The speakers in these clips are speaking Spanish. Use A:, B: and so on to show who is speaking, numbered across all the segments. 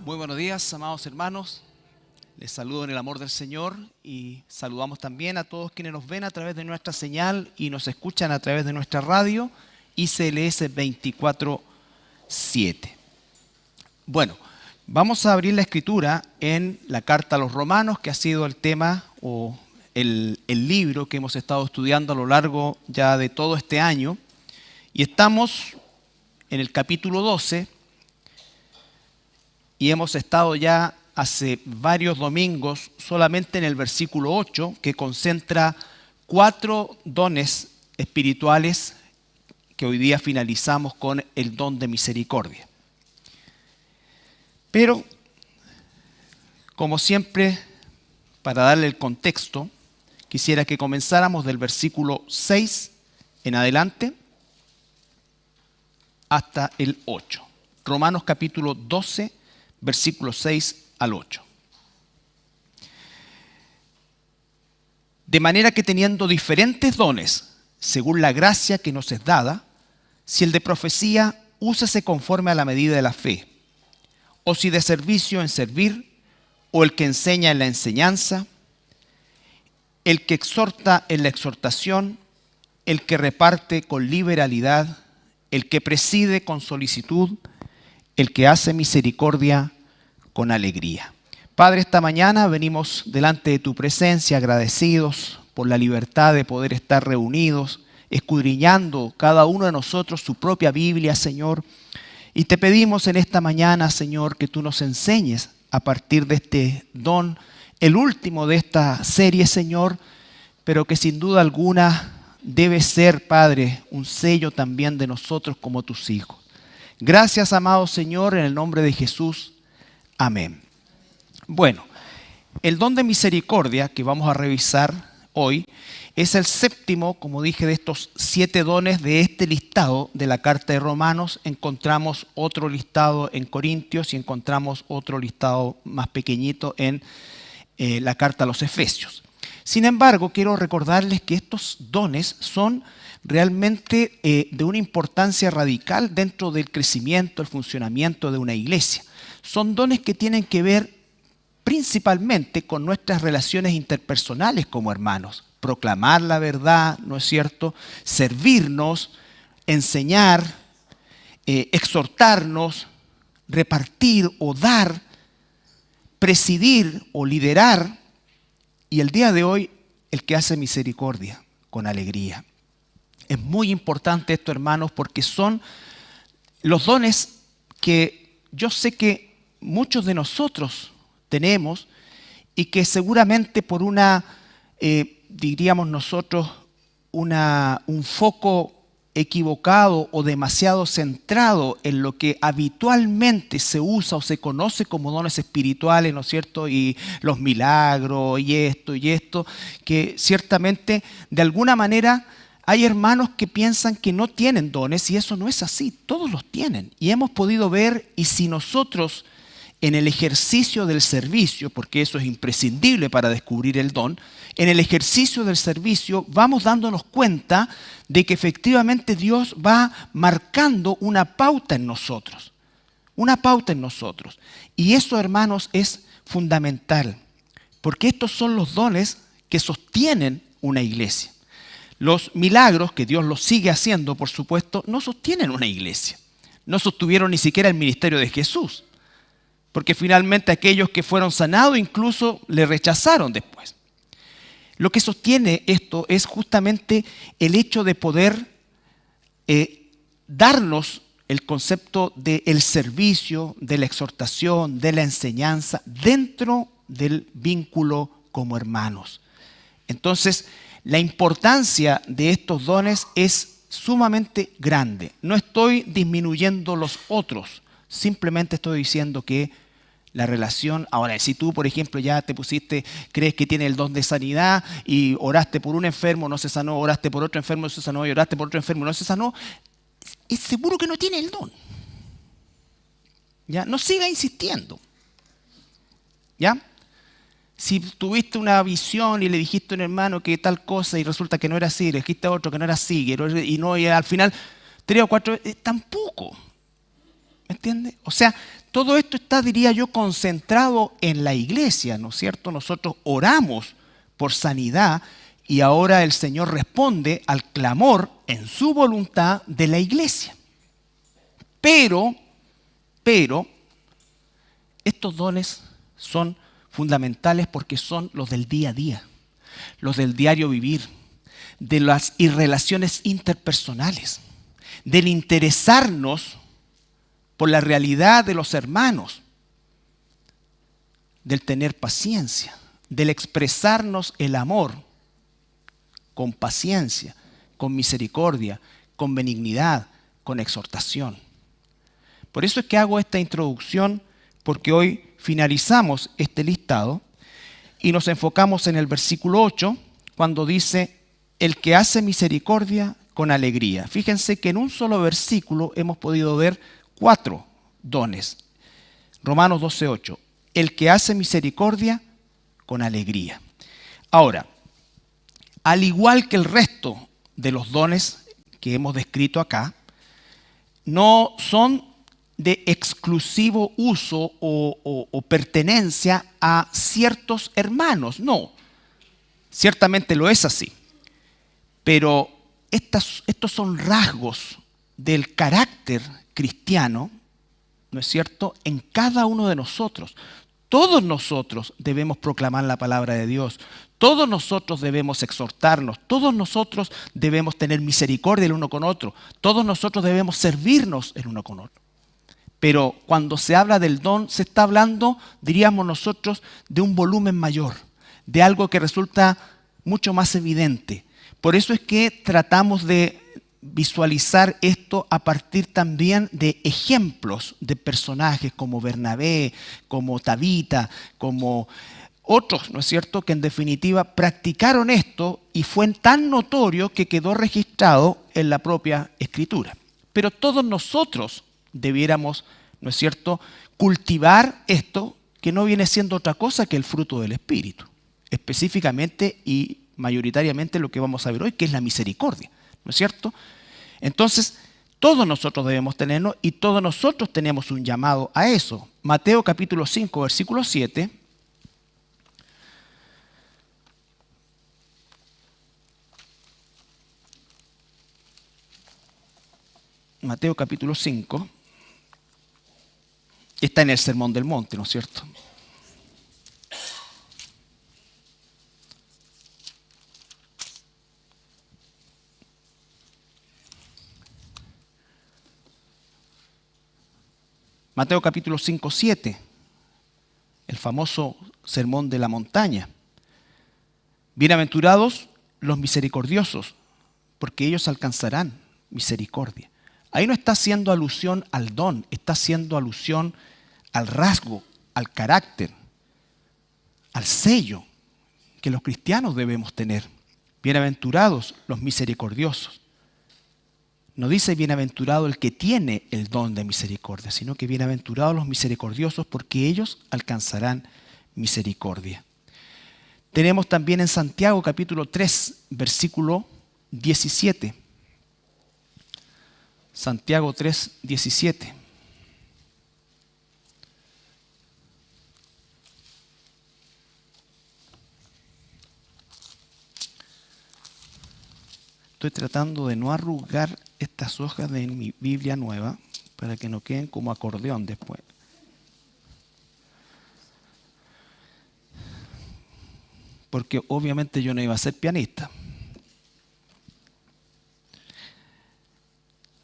A: Muy buenos días, amados hermanos. Les saludo en el amor del Señor y saludamos también a todos quienes nos ven a través de nuestra señal y nos escuchan a través de nuestra radio ICLS 24/7. Bueno, vamos a abrir la escritura en la carta a los Romanos, que ha sido el tema o el libro que hemos estado estudiando a lo largo ya de todo este año. Y estamos en el capítulo 12 y hemos estado ya hace varios domingos solamente en el versículo 8, que concentra 4 dones espirituales que hoy día finalizamos con el don de misericordia. Pero, como siempre, para darle el contexto, quisiera que comenzáramos del versículo 6 en adelante hasta el 8. Romanos capítulo 12, versículos 6 al 8. De manera que teniendo diferentes dones, según la gracia que nos es dada, si el de profecía, úsese conforme a la medida de la fe, o si de servicio en servir, o el que enseña en la enseñanza, el que exhorta en la exhortación, el que reparte con liberalidad, el que preside con solicitud, el que hace misericordia con alegría. Padre, esta mañana venimos delante de tu presencia agradecidos por la libertad de poder estar reunidos, escudriñando cada uno de nosotros su propia Biblia, Señor. Y te pedimos en esta mañana, Señor, que tú nos enseñes a partir de este don, el último de esta serie, Señor, pero que sin duda alguna debe ser, Padre, un sello también de nosotros como tus hijos. Gracias, amado Señor, en el nombre de Jesús. Amén. Bueno, el don de misericordia que vamos a revisar hoy es el séptimo, como dije, de estos 7 dones de este listado de la carta de Romanos. Encontramos otro listado en Corintios y encontramos otro listado más pequeñito en la carta a los Efesios. Sin embargo, quiero recordarles que estos dones son realmente de una importancia radical dentro del crecimiento, el funcionamiento de una iglesia. Son dones que tienen que ver principalmente con nuestras relaciones interpersonales como hermanos. Proclamar la verdad, ¿no es cierto? Servirnos, enseñar, exhortarnos, repartir o dar, presidir o liderar. Y el día de hoy, el que hace misericordia con alegría. Es muy importante esto, hermanos, porque son los dones que yo sé que muchos de nosotros tenemos y que seguramente por diríamos nosotros, un foco equivocado o demasiado centrado en lo que habitualmente se usa o se conoce como dones espirituales, ¿no es cierto? Y los milagros y esto, que ciertamente de alguna manera hay hermanos que piensan que no tienen dones y eso no es así, todos los tienen. Y hemos podido ver, y si nosotros en el ejercicio del servicio, porque eso es imprescindible para descubrir el don, en el ejercicio del servicio vamos dándonos cuenta de que efectivamente Dios va marcando una pauta en nosotros. Una pauta en nosotros. Y eso, hermanos, es fundamental, porque estos son los dones que sostienen una iglesia. Los milagros, que Dios los sigue haciendo, por supuesto, no sostienen una iglesia. No sostuvieron ni siquiera el ministerio de Jesús. Porque finalmente aquellos que fueron sanados incluso le rechazaron después. Lo que sostiene esto es justamente el hecho de poder darnos el concepto del servicio, de la exhortación, de la enseñanza dentro del vínculo como hermanos. Entonces, la importancia de estos dones es sumamente grande. No estoy disminuyendo los otros. Simplemente estoy diciendo que la relación, ahora si tú por ejemplo ya te pusiste, crees que tiene el don de sanidad y oraste por un enfermo, no se sanó, oraste por otro enfermo, no se sanó y oraste por otro enfermo, no se sanó, es seguro que no tiene el don. ¿Ya? No siga insistiendo. ¿Ya? Si tuviste una visión y le dijiste a un hermano que tal cosa y resulta que no era así, le dijiste a otro que no era así y al final 3 o 4, tampoco. ¿Me entiende? O sea, todo esto está, diría yo, concentrado en la iglesia, ¿no es cierto? Nosotros oramos por sanidad y ahora el Señor responde al clamor en su voluntad de la iglesia. Pero, estos dones son fundamentales porque son los del día a día, los del diario vivir, de las relaciones interpersonales, del interesarnos por la realidad de los hermanos, del tener paciencia, del expresarnos el amor con paciencia, con misericordia, con benignidad, con exhortación. Por eso es que hago esta introducción, porque hoy finalizamos este listado y nos enfocamos en el versículo 8, cuando dice, el que hace misericordia con alegría. Fíjense que en un solo versículo hemos podido ver 4 dones. Romanos 12:8, el que hace misericordia con alegría. Ahora, al igual que el resto de los dones que hemos descrito acá, no son de exclusivo uso o pertenencia a ciertos hermanos. No, ciertamente lo es así. Pero estos son rasgos del carácter cristiano, ¿no es cierto?, en cada uno de nosotros. Todos nosotros debemos proclamar la palabra de Dios. Todos nosotros debemos exhortarnos. Todos nosotros debemos tener misericordia el uno con otro. Todos nosotros debemos servirnos el uno con otro. Pero cuando se habla del don, se está hablando, diríamos nosotros, de un volumen mayor, de algo que resulta mucho más evidente. Por eso es que tratamos de visualizar esto a partir también de ejemplos de personajes como Bernabé, como Tabita, como otros, ¿no es cierto?, que en definitiva practicaron esto y fue tan notorio que quedó registrado en la propia Escritura. Pero todos nosotros debiéramos, ¿no es cierto?, cultivar esto que no viene siendo otra cosa que el fruto del Espíritu, específicamente y mayoritariamente lo que vamos a ver hoy, que es la misericordia, ¿no es cierto? Entonces, todos nosotros debemos tenerlo y todos nosotros tenemos un llamado a eso. Mateo capítulo 5, versículo 7. Mateo capítulo 5. Está en el Sermón del Monte, ¿no es cierto? Mateo capítulo 5, 7, el famoso sermón de la montaña. Bienaventurados los misericordiosos, porque ellos alcanzarán misericordia. Ahí no está haciendo alusión al don, está haciendo alusión al rasgo, al carácter, al sello que los cristianos debemos tener. Bienaventurados los misericordiosos. No dice bienaventurado el que tiene el don de misericordia, sino que bienaventurados los misericordiosos porque ellos alcanzarán misericordia. Tenemos también en Santiago capítulo 3, versículo 17. Santiago 3, 17. Estoy tratando de no arrugar estas hojas de mi Biblia nueva para que no queden como acordeón después. Porque obviamente yo no iba a ser pianista.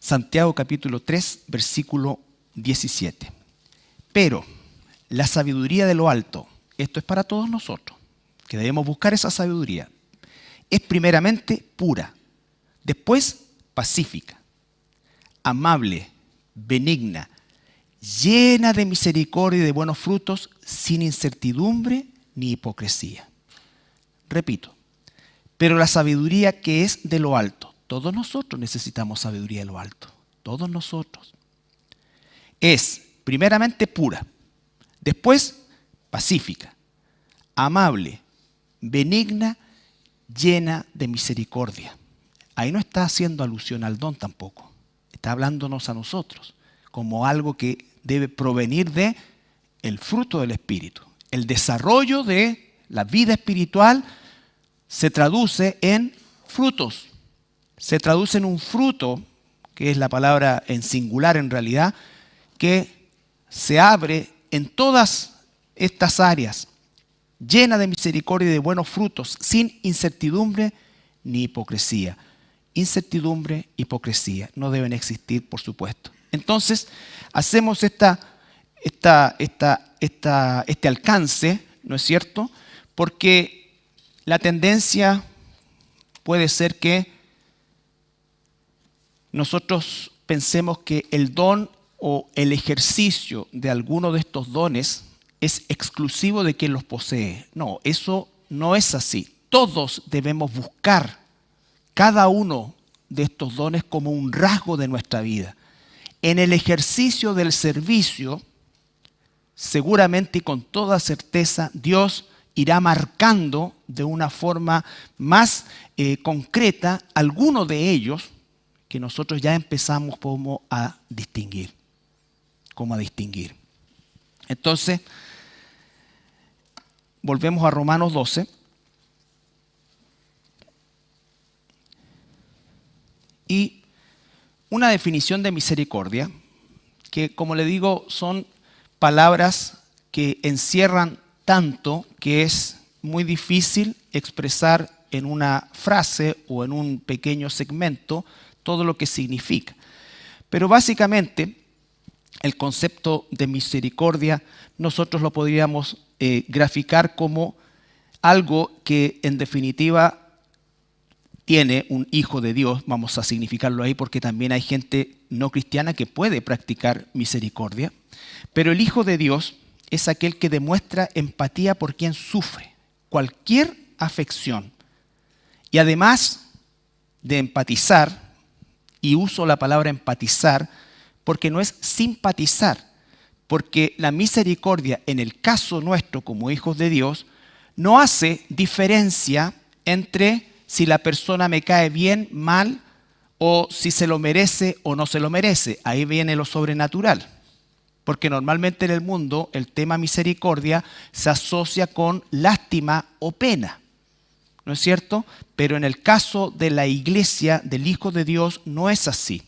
A: Santiago capítulo 3, versículo 17. Pero la sabiduría de lo alto, esto es para todos nosotros, que debemos buscar esa sabiduría, es primeramente pura, después pacífica, amable, benigna, llena de misericordia y de buenos frutos, sin incertidumbre ni hipocresía. Repito, pero la sabiduría que es de lo alto, todos nosotros necesitamos sabiduría de lo alto, todos nosotros, es primeramente pura, después pacífica, amable, benigna, llena de misericordia. Ahí no está haciendo alusión al don tampoco, está hablándonos a nosotros, como algo que debe provenir de el fruto del Espíritu. El desarrollo de la vida espiritual se traduce en frutos. Se traduce en un fruto, que es la palabra en singular en realidad, que se abre en todas estas áreas, llena de misericordia y de buenos frutos, sin incertidumbre ni hipocresía. Incertidumbre, hipocresía, no deben existir, por supuesto. Entonces, hacemos este alcance, ¿no es cierto? Porque la tendencia puede ser que nosotros pensemos que el don o el ejercicio de alguno de estos dones es exclusivo de quien los posee. No, eso no es así. Todos debemos buscar cada uno de estos dones como un rasgo de nuestra vida. En el ejercicio del servicio, seguramente y con toda certeza, Dios irá marcando de una forma más concreta algunos de ellos que nosotros ya empezamos como a distinguir. Entonces, volvemos a Romanos 12. Y una definición de misericordia, que como le digo, son palabras que encierran tanto que es muy difícil expresar en una frase o en un pequeño segmento todo lo que significa. Pero básicamente el concepto de misericordia nosotros lo podríamos graficar como algo que en definitiva tiene un hijo de Dios, vamos a significarlo ahí porque también hay gente no cristiana que puede practicar misericordia, pero el hijo de Dios es aquel que demuestra empatía por quien sufre cualquier afección. Y además de empatizar, y uso la palabra empatizar porque no es simpatizar, porque la misericordia en el caso nuestro como hijos de Dios no hace diferencia entre si la persona me cae bien, mal, o si se lo merece o no se lo merece. Ahí viene lo sobrenatural. Porque normalmente en el mundo el tema misericordia se asocia con lástima o pena. ¿No es cierto? Pero en el caso de la iglesia, del Hijo de Dios, no es así.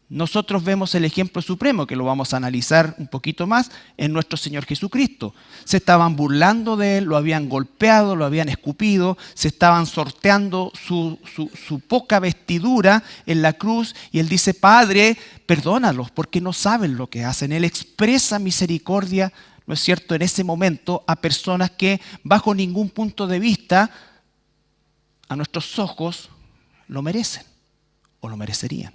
A: Nosotros vemos el ejemplo supremo, que lo vamos a analizar un poquito más, en nuestro Señor Jesucristo. Se estaban burlando de Él, lo habían golpeado, lo habían escupido, se estaban sorteando su poca vestidura en la cruz y Él dice, Padre, perdónalos porque no saben lo que hacen. Él expresa misericordia, ¿no es cierto?, en ese momento a personas que bajo ningún punto de vista, a nuestros ojos, lo merecen o lo merecerían.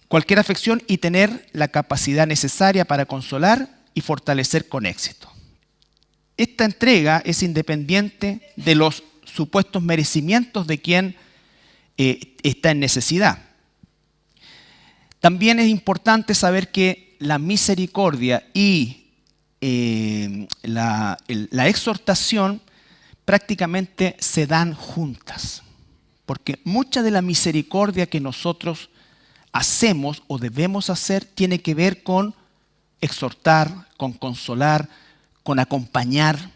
A: Cualquier afección y tener la capacidad necesaria para consolar y fortalecer con éxito. Esta entrega es independiente de los supuestos merecimientos de quien está en necesidad. También es importante saber que la misericordia y la exhortación prácticamente se dan juntas, porque mucha de la misericordia que nosotros hacemos o debemos hacer tiene que ver con exhortar, con consolar, con acompañar,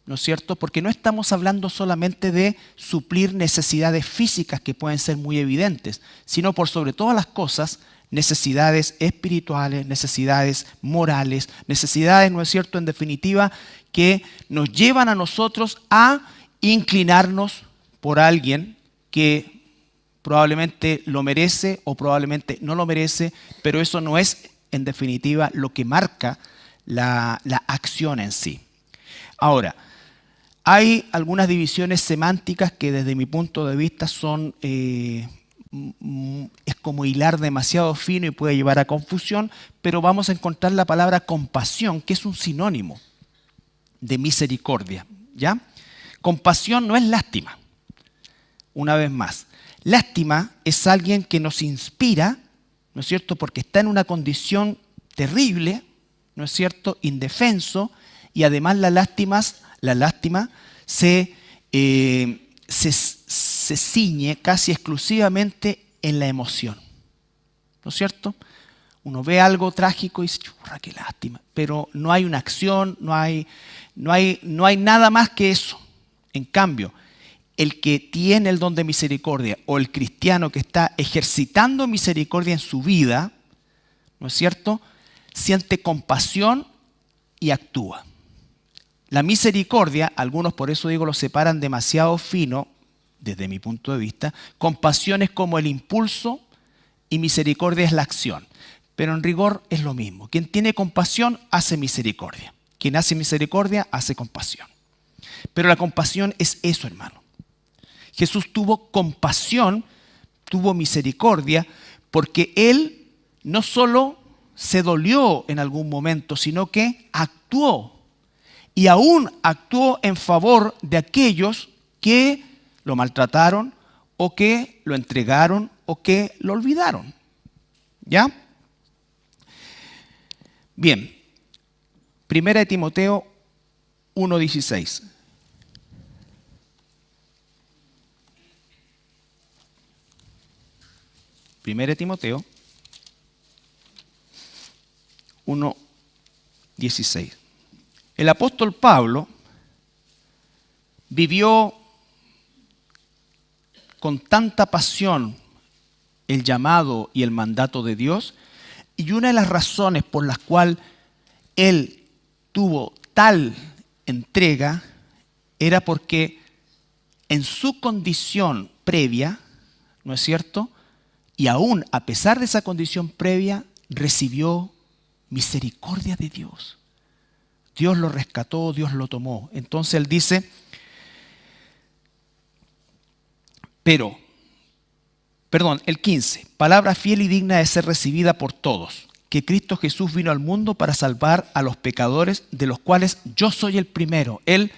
A: ¿no es cierto? Porque no estamos hablando solamente de suplir necesidades físicas que pueden ser muy evidentes, sino por sobre todas las cosas, necesidades espirituales, necesidades morales, necesidades, ¿no es cierto?, en definitiva, que nos llevan a nosotros a inclinarnos por alguien que probablemente lo merece o probablemente no lo merece, pero eso no es, en definitiva, lo que marca la acción en sí. Ahora, hay algunas divisiones semánticas que desde mi punto de vista son, es como hilar demasiado fino y puede llevar a confusión, pero vamos a encontrar la palabra compasión, que es un sinónimo de misericordia, ¿ya? Compasión no es lástima, una vez más. Lástima es alguien que nos inspira, ¿no es cierto?, porque está en una condición terrible, ¿no es cierto?, indefenso, y además la lástima se ciñe casi exclusivamente en la emoción. ¿no es cierto? Uno ve algo trágico y dice, churra, qué lástima, pero no hay una acción, no hay nada más que eso. En cambio, el que tiene el don de misericordia o el cristiano que está ejercitando misericordia en su vida, ¿no es cierto?, siente compasión y actúa. La misericordia, algunos por eso digo lo separan demasiado fino, desde mi punto de vista. Compasión es como el impulso y misericordia es la acción. Pero en rigor es lo mismo. Quien tiene compasión hace misericordia. Quien hace misericordia hace compasión. Pero la compasión es eso, hermano. Jesús tuvo compasión, tuvo misericordia, porque Él no solo se dolió en algún momento, sino que actuó. Y aún actuó en favor de aquellos que lo maltrataron o que lo entregaron o que lo olvidaron. ¿Ya? Bien. Primera de Timoteo 1:16. Primera de Timoteo 1:16. El apóstol Pablo vivió con tanta pasión el llamado y el mandato de Dios, y una de las razones por las cuales él tuvo tal entrega era porque en su condición previa, ¿no es cierto?, y aún a pesar de esa condición previa, recibió misericordia de Dios. Dios lo rescató, Dios lo tomó. Entonces él dice, el 15, palabra fiel y digna de ser recibida por todos, que Cristo Jesús vino al mundo para salvar a los pecadores, de los cuales yo soy el primero. Él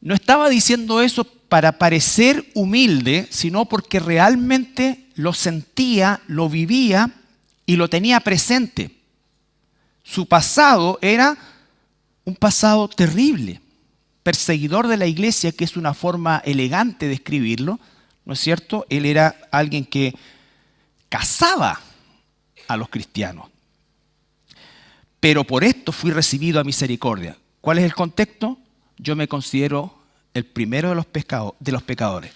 A: no estaba diciendo eso para parecer humilde, sino porque realmente lo sentía, lo vivía y lo tenía presente. Su pasado era un pasado terrible, perseguidor de la iglesia, que es una forma elegante de escribirlo, ¿no es cierto? Él era alguien que cazaba a los cristianos. Pero por esto fui recibido a misericordia. ¿Cuál es el contexto? Yo me considero el primero de los pecadores.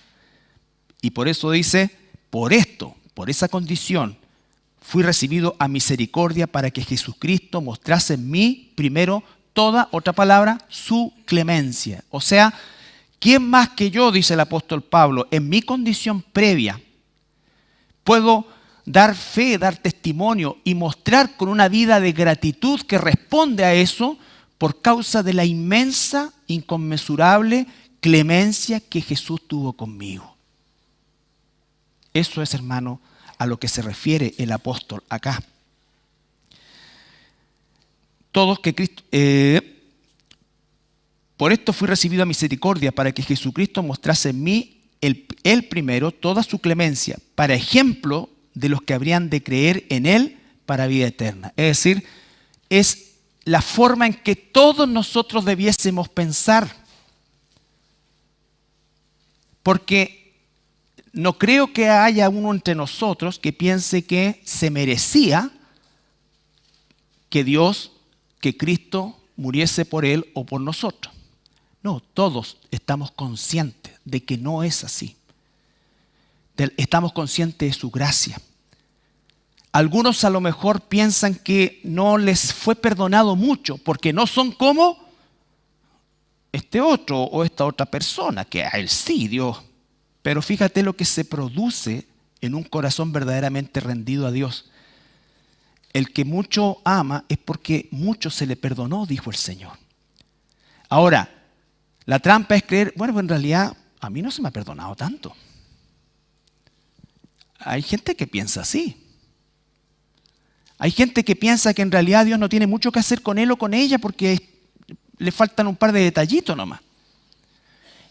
A: Y por eso dice, por esto, por esa condición, fui recibido a misericordia para que Jesucristo mostrase en mí primero toda, otra palabra, su clemencia. O sea, ¿quién más que yo, dice el apóstol Pablo, en mi condición previa, puedo dar fe, dar testimonio y mostrar con una vida de gratitud que responde a eso por causa de la inmensa, inconmensurable clemencia que Jesús tuvo conmigo? Eso es, hermano, a lo que se refiere el apóstol acá. Todos que Cristo, por esto fui recibido a misericordia para que Jesucristo mostrase en mí él primero toda su clemencia, para ejemplo de los que habrían de creer en Él para vida eterna. Es decir, es la forma en que todos nosotros debiésemos pensar. Porque no creo que haya uno entre nosotros que piense que se merecía que Dios, que Cristo muriese por él o por nosotros. No, todos estamos conscientes de que no es así. Estamos conscientes de su gracia. Algunos a lo mejor piensan que no les fue perdonado mucho porque no son como este otro o esta otra persona, que a él sí, Dios. Pero fíjate lo que se produce en un corazón verdaderamente rendido a Dios. El que mucho ama es porque mucho se le perdonó, dijo el Señor. Ahora, la trampa es creer, bueno, en realidad a mí no se me ha perdonado tanto. Hay gente que piensa así. Hay gente que piensa que en realidad Dios no tiene mucho que hacer con él o con ella porque le faltan un par de detallitos nomás.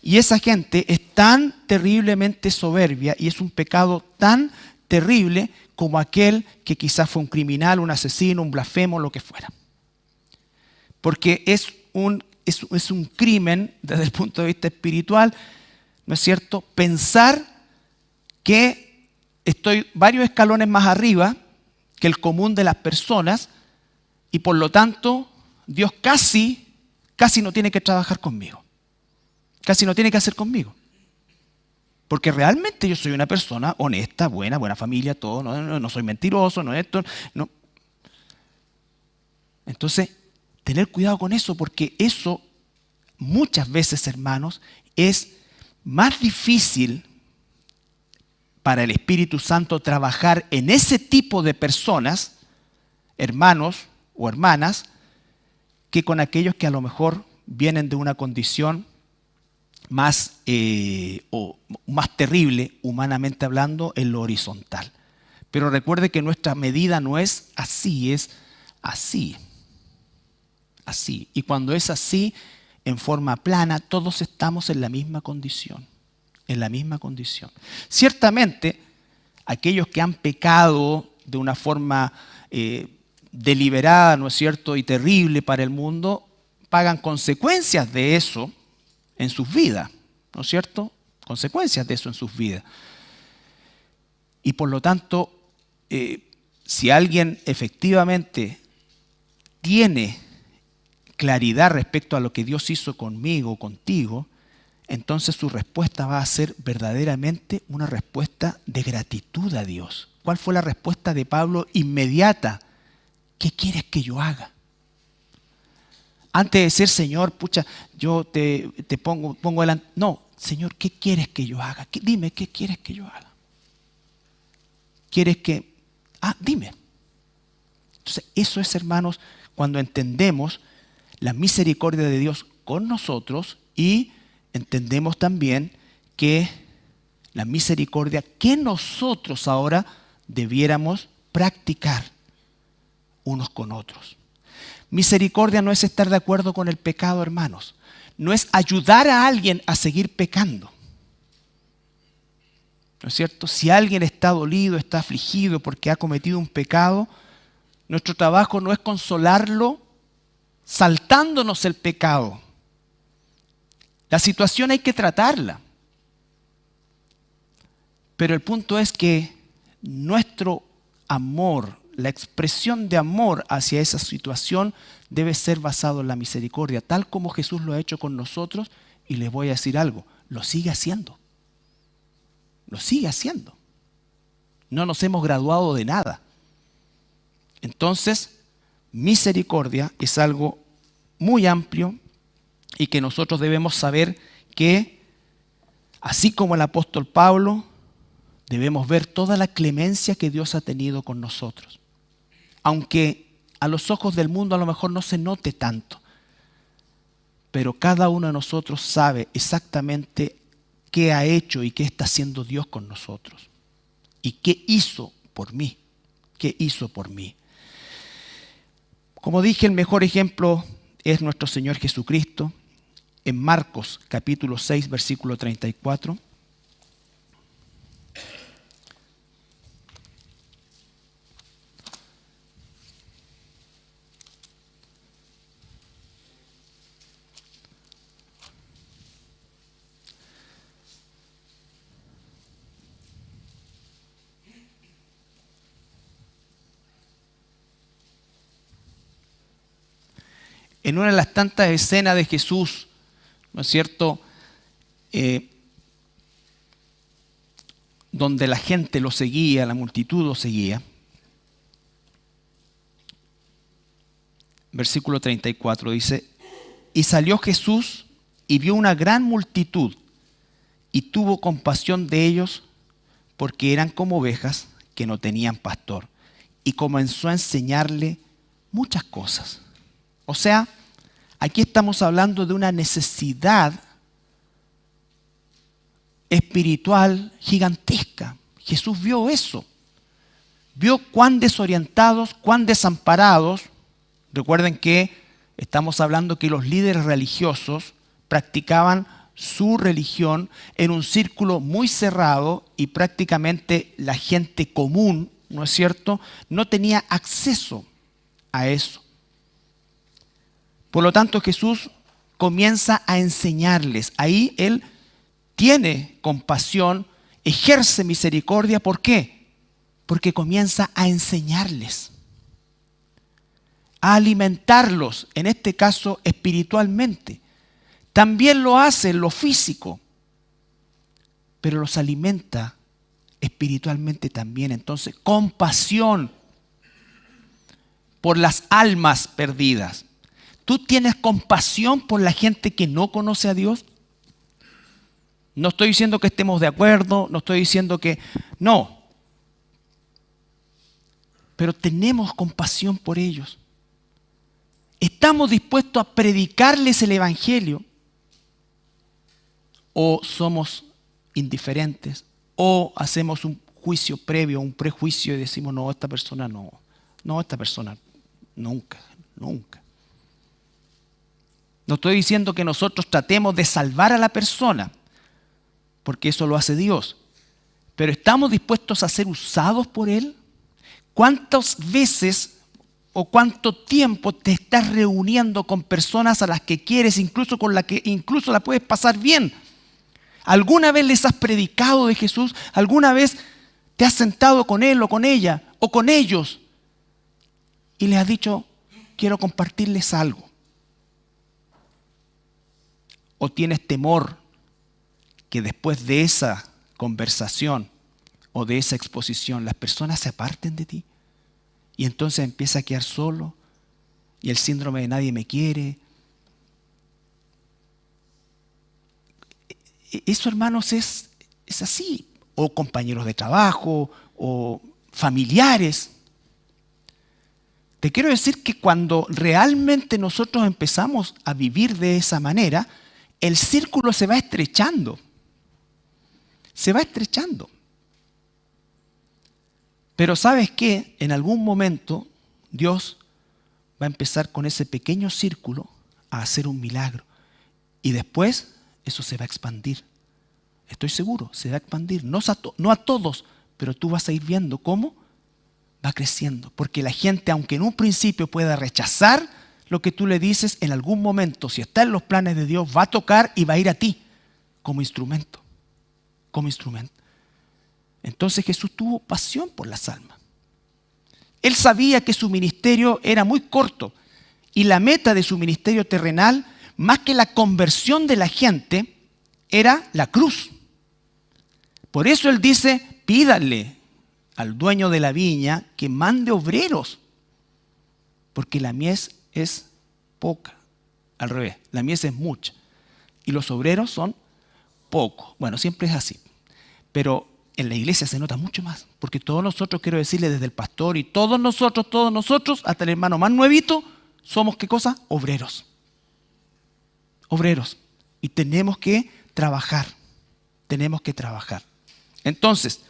A: Y esa gente es tan terriblemente soberbia y es un pecado tan terrible como aquel que quizás fue un criminal, un asesino, un blasfemo, lo que fuera. Porque es un crimen desde el punto de vista espiritual, ¿no es cierto? Pensar que estoy varios escalones más arriba que el común de las personas y por lo tanto Dios casi no tiene que trabajar conmigo. Casi no tiene que hacer conmigo. Porque realmente yo soy una persona honesta, buena familia, todo, no soy mentiroso, no esto, no. Entonces, tener cuidado con eso, porque eso muchas veces, hermanos, es más difícil para el Espíritu Santo trabajar en ese tipo de personas, hermanos o hermanas, que con aquellos que a lo mejor vienen de una condición más terrible, humanamente hablando, en lo horizontal. Pero recuerde que nuestra medida no es así, es así. Así. Y cuando es así, en forma plana, todos estamos en la misma condición. En la misma condición. Ciertamente, aquellos que han pecado de una forma deliberada, ¿no es cierto?, y terrible para el mundo, pagan consecuencias de eso en sus vidas, ¿no es cierto? Consecuencias de eso en sus vidas. Y por lo tanto, si alguien efectivamente tiene claridad respecto a lo que Dios hizo conmigo, contigo, entonces su respuesta va a ser verdaderamente una respuesta de gratitud a Dios. ¿Cuál fue la respuesta de Pablo inmediata? ¿Qué quieres que yo haga? Antes de decir, Señor, pucha, yo te pongo delante. No, Señor, ¿qué quieres que yo haga? Dime, ¿qué quieres que yo haga? ¿Quieres que...? Dime. Entonces, eso es, hermanos, cuando entendemos la misericordia de Dios con nosotros y entendemos también que la misericordia que nosotros ahora debiéramos practicar unos con otros. Misericordia no es estar de acuerdo con el pecado, hermanos. No es ayudar a alguien a seguir pecando. ¿No es cierto? Si alguien está dolido, está afligido porque ha cometido un pecado, nuestro trabajo no es consolarlo saltándonos el pecado. La situación hay que tratarla. Pero el punto es que nuestro amor, la expresión de amor hacia esa situación debe ser basado en la misericordia, tal como Jesús lo ha hecho con nosotros, y les voy a decir algo, lo sigue haciendo. Lo sigue haciendo. No nos hemos graduado de nada. Entonces, misericordia es algo muy amplio y que nosotros debemos saber que, así como el apóstol Pablo, debemos ver toda la clemencia que Dios ha tenido con nosotros. Aunque a los ojos del mundo a lo mejor no se note tanto, pero cada uno de nosotros sabe exactamente qué ha hecho y qué está haciendo Dios con nosotros. Y qué hizo por mí. ¿Qué hizo por mí? Como dije, el mejor ejemplo es nuestro Señor Jesucristo. En Marcos capítulo 6, versículo 34. En una de las tantas escenas de Jesús, ¿no es cierto?, donde la gente lo seguía, la multitud lo seguía. Versículo 34 dice, y salió Jesús y vio una gran multitud y tuvo compasión de ellos porque eran como ovejas que no tenían pastor, y comenzó a enseñarle muchas cosas. O sea, aquí estamos hablando de una necesidad espiritual gigantesca. Jesús vio eso. Vio cuán desorientados, cuán desamparados. Recuerden que estamos hablando que los líderes religiosos practicaban su religión en un círculo muy cerrado y prácticamente la gente común, ¿no es cierto?, no tenía acceso a eso. Por lo tanto, Jesús comienza a enseñarles. Ahí Él tiene compasión, ejerce misericordia. ¿Por qué? Porque comienza a enseñarles, a alimentarlos, en este caso espiritualmente. También lo hace en lo físico, pero los alimenta espiritualmente también. Entonces, compasión por las almas perdidas. ¿Tú tienes compasión por la gente que no conoce a Dios? No estoy diciendo que estemos de acuerdo, no estoy diciendo que... No. Pero tenemos compasión por ellos. ¿Estamos dispuestos a predicarles el Evangelio? ¿O somos indiferentes? ¿O hacemos un juicio previo, un prejuicio y decimos, no, esta persona no. No, esta persona nunca, nunca. No estoy diciendo que nosotros tratemos de salvar a la persona, porque eso lo hace Dios. Pero ¿estamos dispuestos a ser usados por Él? ¿Cuántas veces o cuánto tiempo te estás reuniendo con personas a las que quieres, incluso con las que incluso la puedes pasar bien? ¿Alguna vez les has predicado de Jesús? ¿Alguna vez te has sentado con él o con ella o con ellos y les has dicho, quiero compartirles algo? ¿O tienes temor que después de esa conversación o de esa exposición las personas se aparten de ti? Y entonces empieza a quedar solo y el síndrome de nadie me quiere. Eso, hermanos, es así. O compañeros de trabajo, o familiares. Te quiero decir que cuando realmente nosotros empezamos a vivir de esa manera, el círculo se va estrechando. Se va estrechando. Pero ¿sabes qué? En algún momento Dios va a empezar con ese pequeño círculo a hacer un milagro. Y después eso se va a expandir. Estoy seguro, se va a expandir. No a todos, pero tú vas a ir viendo cómo va creciendo. Porque la gente, aunque en un principio pueda rechazar lo que tú le dices, en algún momento, si está en los planes de Dios, va a tocar y va a ir a ti como instrumento. Como instrumento. Entonces Jesús tuvo pasión por las almas. Él sabía que su ministerio era muy corto y la meta de su ministerio terrenal, más que la conversión de la gente, era la cruz. Por eso Él dice, pídale al dueño de la viña que mande obreros, porque la mies es poca. Al revés, la mies es mucha y los obreros son pocos. Bueno, siempre es así, pero en la iglesia se nota mucho más, porque todos nosotros, quiero decirle desde el pastor y todos nosotros, hasta el hermano más nuevito, somos, ¿qué cosa? Obreros. Obreros. Y tenemos que trabajar. Tenemos que trabajar. Entonces,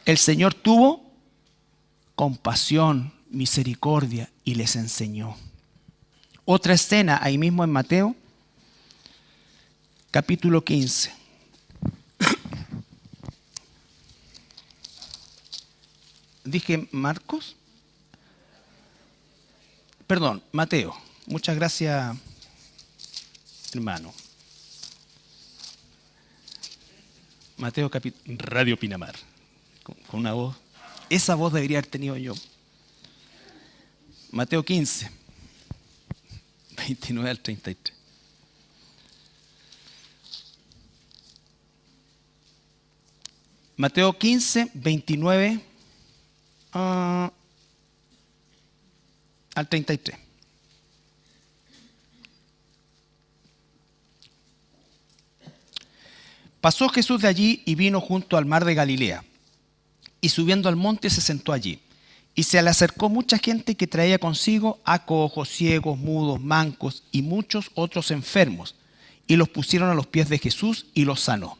A: el Señor tuvo compasión, misericordia y les enseñó. Otra escena ahí mismo en Mateo, capítulo 15. Dije Marcos. Perdón, Mateo. Muchas gracias, hermano. Mateo Radio Pinamar. Con una voz. Esa voz debería haber tenido yo. Mateo 15, 29 al 33. Mateo 15, 29 al 33. Pasó Jesús de allí y vino junto al mar de Galilea, y subiendo al monte se sentó allí. Y se le acercó mucha gente que traía consigo a cojos, ciegos, mudos, mancos y muchos otros enfermos, y los pusieron a los pies de Jesús y los sanó.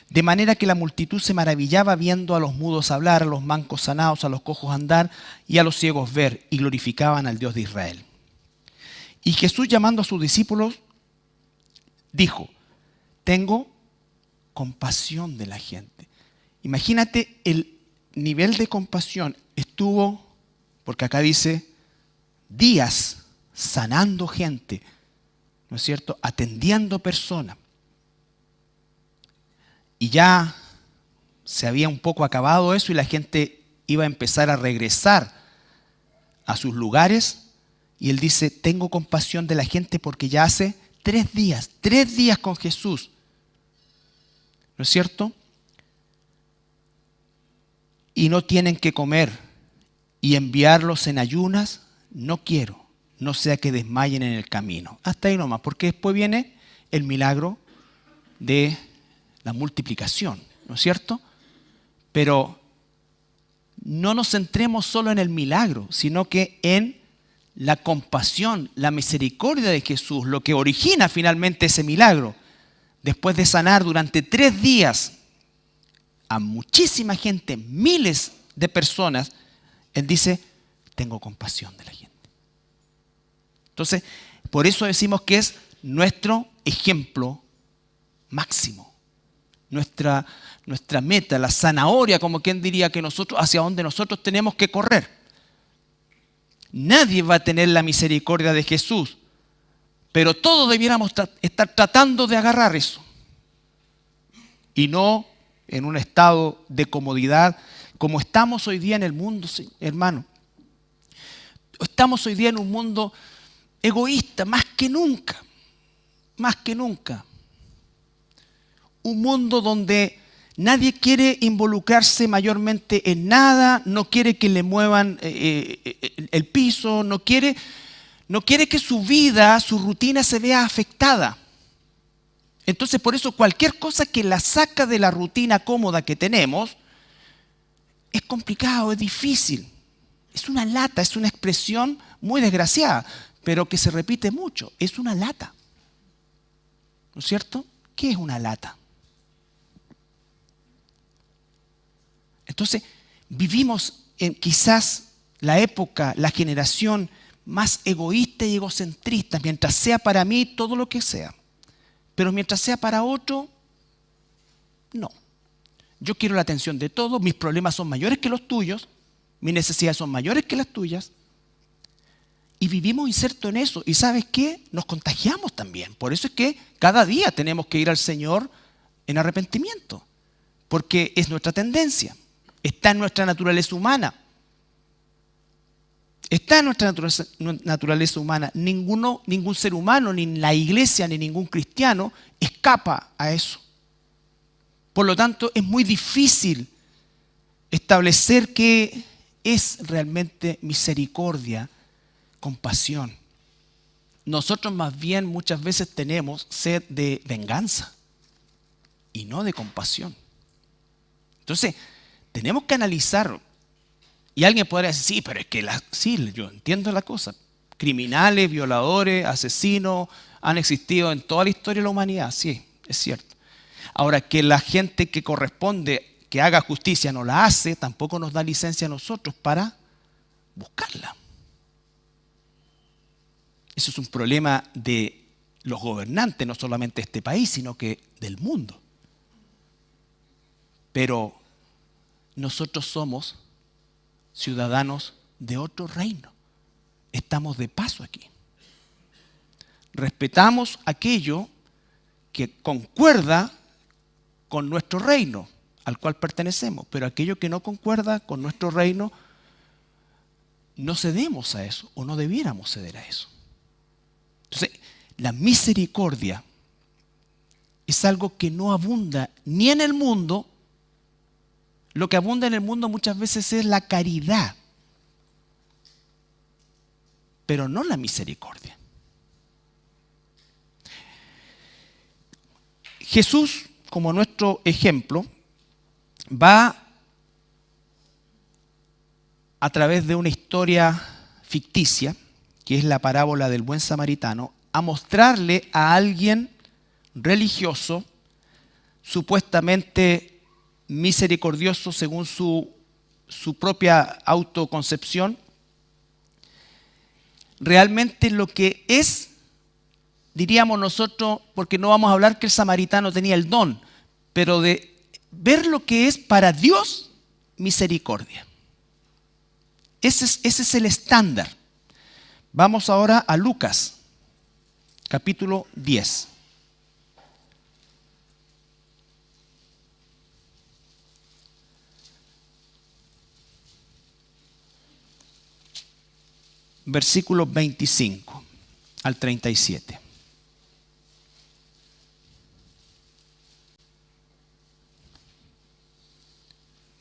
A: De manera que la multitud se maravillaba viendo a los mudos hablar, a los mancos sanados, a los cojos andar y a los ciegos ver, y glorificaban al Dios de Israel. Y Jesús, llamando a sus discípulos, dijo, tengo compasión de la gente. Imagínate el nivel de compasión. Estuvo, porque acá dice, días sanando gente, ¿no es cierto? Atendiendo personas. Y ya se había un poco acabado eso y la gente iba a empezar a regresar a sus lugares. Y él dice, tengo compasión de la gente porque ya hace 3 días con Jesús. ¿No es cierto? Y no tienen que comer y enviarlos en ayunas, no quiero, no sea que desmayen en el camino. Hasta ahí nomás, porque después viene el milagro de la multiplicación, ¿no es cierto? Pero no nos centremos solo en el milagro, sino que en la compasión, la misericordia de Jesús, lo que origina finalmente ese milagro. Después de sanar durante 3 días a muchísima gente, miles de personas, él dice, tengo compasión de la gente. Entonces, por eso decimos que es nuestro ejemplo máximo, nuestra meta, la zanahoria, como quien diría que nosotros, hacia donde nosotros tenemos que correr. Nadie va a tener la misericordia de Jesús, pero todos debiéramos estar tratando de agarrar eso. Y no en un estado de comodidad como estamos hoy día en el mundo, hermano. Estamos hoy día en un mundo egoísta, más que nunca. Más que nunca. Un mundo donde nadie quiere involucrarse mayormente en nada, no quiere que le muevan el piso, no quiere que su vida, su rutina se vea afectada. Entonces, por eso cualquier cosa que la saca de la rutina cómoda que tenemos es complicado, es difícil. Es una lata, es una expresión muy desgraciada, pero que se repite mucho. Es una lata. ¿No es cierto? ¿Qué es una lata? Entonces, vivimos en quizás la época, la generación más egoísta y egocentrista, mientras sea para mí todo lo que sea. Pero mientras sea para otro, no. Yo quiero la atención de todos, mis problemas son mayores que los tuyos, mis necesidades son mayores que las tuyas. Y vivimos insertos en eso. ¿Y sabes qué? Nos contagiamos también. Por eso es que cada día tenemos que ir al Señor en arrepentimiento. Porque es nuestra tendencia. Está en nuestra naturaleza humana. Está en nuestra naturaleza humana. Ningún ser humano, ni la iglesia, ni ningún cristiano escapa a eso. Por lo tanto, es muy difícil establecer qué es realmente misericordia, compasión. Nosotros más bien muchas veces tenemos sed de venganza y no de compasión. Entonces, tenemos que analizar. Y alguien podría decir, sí, pero es que sí, yo entiendo la cosa. Criminales, violadores, asesinos han existido en toda la historia de la humanidad. Sí, es cierto. Ahora, que la gente que corresponde que haga justicia no la hace, tampoco nos da licencia a nosotros para buscarla. Eso es un problema de los gobernantes, no solamente de este país, sino que del mundo. Pero nosotros somos ciudadanos de otro reino. Estamos de paso aquí. Respetamos aquello que concuerda con nuestro reino al cual pertenecemos, pero aquello que no concuerda con nuestro reino, no cedemos a eso o no debiéramos ceder a eso. Entonces, la misericordia es algo que no abunda ni en el mundo. Lo que abunda en el mundo muchas veces es la caridad, pero no la misericordia. Jesús, como nuestro ejemplo, va a través de una historia ficticia, que es la parábola del buen samaritano, a mostrarle a alguien religioso, supuestamente misericordioso según su propia autoconcepción, realmente lo que es, diríamos nosotros, porque no vamos a hablar que el samaritano tenía el don, pero de ver lo que es para Dios misericordia. Ese es el estándar. Vamos ahora a Lucas, capítulo 10. versículos 25 al 37.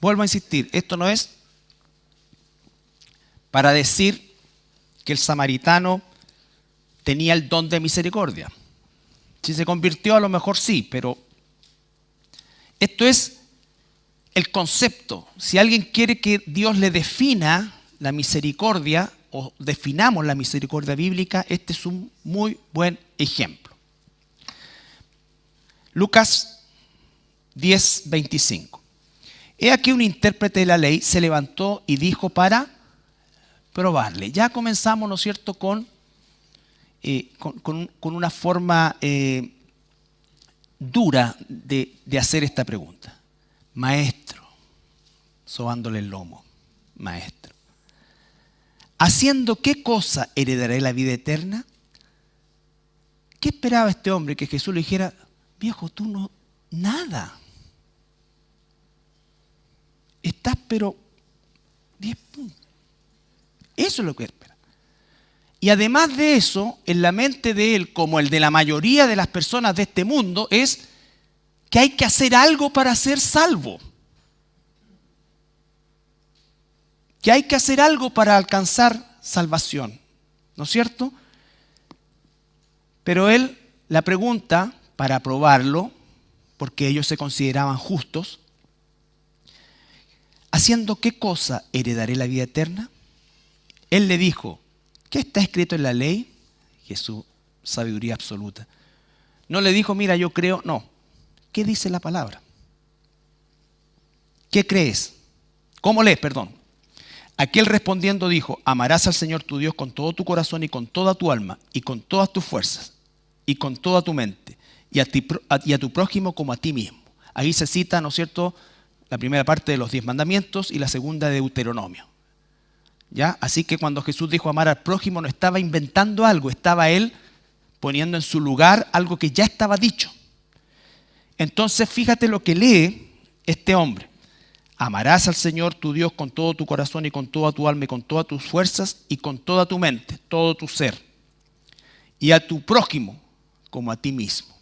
A: Vuelvo a insistir, esto no es para decir que el samaritano tenía el don de misericordia. Si se convirtió, a lo mejor sí, pero esto es el concepto. Si alguien quiere que Dios le defina la misericordia o definamos la misericordia bíblica, este es un muy buen ejemplo. Lucas 10:25. He aquí un intérprete de la ley se levantó y dijo para probarle. Ya comenzamos, ¿no es cierto?, con una forma dura de hacer esta pregunta. Maestro, sobándole el lomo, maestro, ¿haciendo qué cosa heredaré la vida eterna? ¿Qué esperaba este hombre? Que Jesús le dijera, viejo, tú no, nada. Estás pero 10 puntos. Eso es lo que espera. Y además de eso, en la mente de él, como el de la mayoría de las personas de este mundo, es que hay que hacer algo para ser salvo. Que hay que hacer algo para alcanzar salvación. ¿No es cierto? Pero él, la pregunta, para probarlo, porque ellos se consideraban justos, ¿haciendo qué cosa heredaré la vida eterna? Él le dijo, ¿qué está escrito en la ley? Jesús, sabiduría absoluta. No le dijo, mira, yo creo, no. ¿Qué dice la palabra? ¿Qué crees? ¿Cómo lees? Perdón. Aquel respondiendo dijo, amarás al Señor tu Dios con todo tu corazón y con toda tu alma y con todas tus fuerzas y con toda tu mente y a tu prójimo como a ti mismo. Ahí se cita, ¿no es cierto?, la primera parte de los 10 mandamientos y la segunda de Deuteronomio. ¿Ya? Así que cuando Jesús dijo amar al prójimo no estaba inventando algo, estaba él poniendo en su lugar algo que ya estaba dicho. Entonces fíjate lo que lee este hombre. Amarás al Señor tu Dios con todo tu corazón y con toda tu alma y con todas tus fuerzas y con toda tu mente, todo tu ser. Y a tu prójimo como a ti mismo.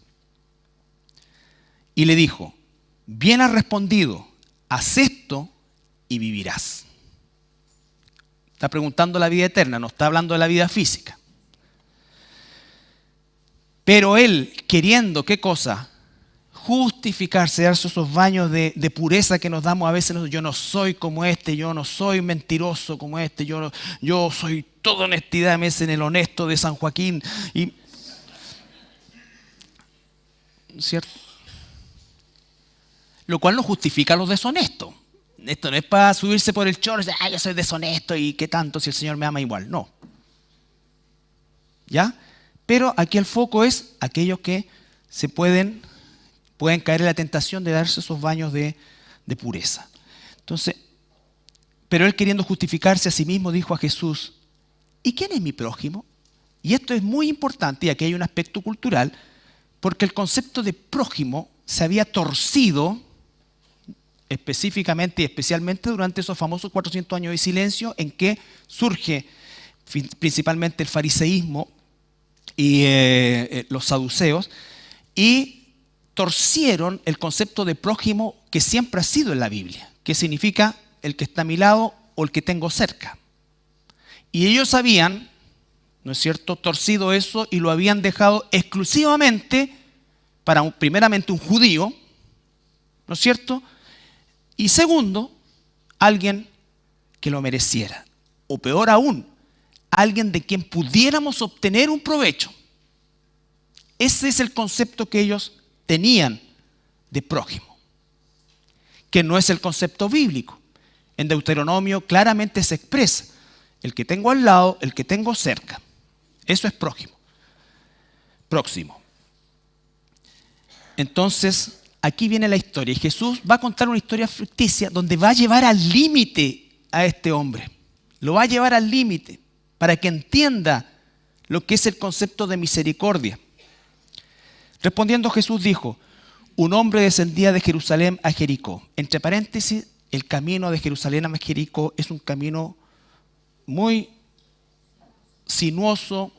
A: Y le dijo, bien has respondido, haz esto y vivirás. Está preguntando la vida eterna, no está hablando de la vida física. Pero él, queriendo, ¿qué cosa? Justificarse, darse esos baños de pureza que nos damos a veces. Yo no soy como este, yo no soy mentiroso como este, yo soy toda honestidad, me dicen el honesto de San Joaquín. ¿Cierto? Lo cual no justifica a los deshonestos. Esto no es para subirse por el chorro y decir, yo soy deshonesto y qué tanto si el Señor me ama igual. No. ¿Ya? Pero aquí el foco es aquellos que se pueden caer en la tentación de darse esos baños de pureza. Entonces, pero él queriendo justificarse a sí mismo dijo a Jesús, ¿y quién es mi prójimo? Y esto es muy importante y aquí hay un aspecto cultural porque el concepto de prójimo se había torcido específicamente y especialmente durante esos famosos 400 años de silencio en que surge principalmente el fariseísmo y los saduceos y torcieron el concepto de prójimo que siempre ha sido en la Biblia, que significa el que está a mi lado o el que tengo cerca. Y ellos habían, ¿no es cierto?, torcido eso y lo habían dejado exclusivamente para primeramente un judío, ¿no es cierto?, y segundo, alguien que lo mereciera. O peor aún, alguien de quien pudiéramos obtener un provecho. Ese es el concepto que ellos tenían de prójimo, que no es el concepto bíblico. En Deuteronomio claramente se expresa el que tengo al lado, el que tengo cerca. Eso es prójimo. Próximo. Entonces, aquí viene la historia y Jesús va a contar una historia ficticia donde va a llevar al límite a este hombre. Lo va a llevar al límite para que entienda lo que es el concepto de misericordia. Respondiendo Jesús dijo, un hombre descendía de Jerusalén a Jericó. Entre paréntesis, el camino de Jerusalén a Jericó es un camino muy sinuoso,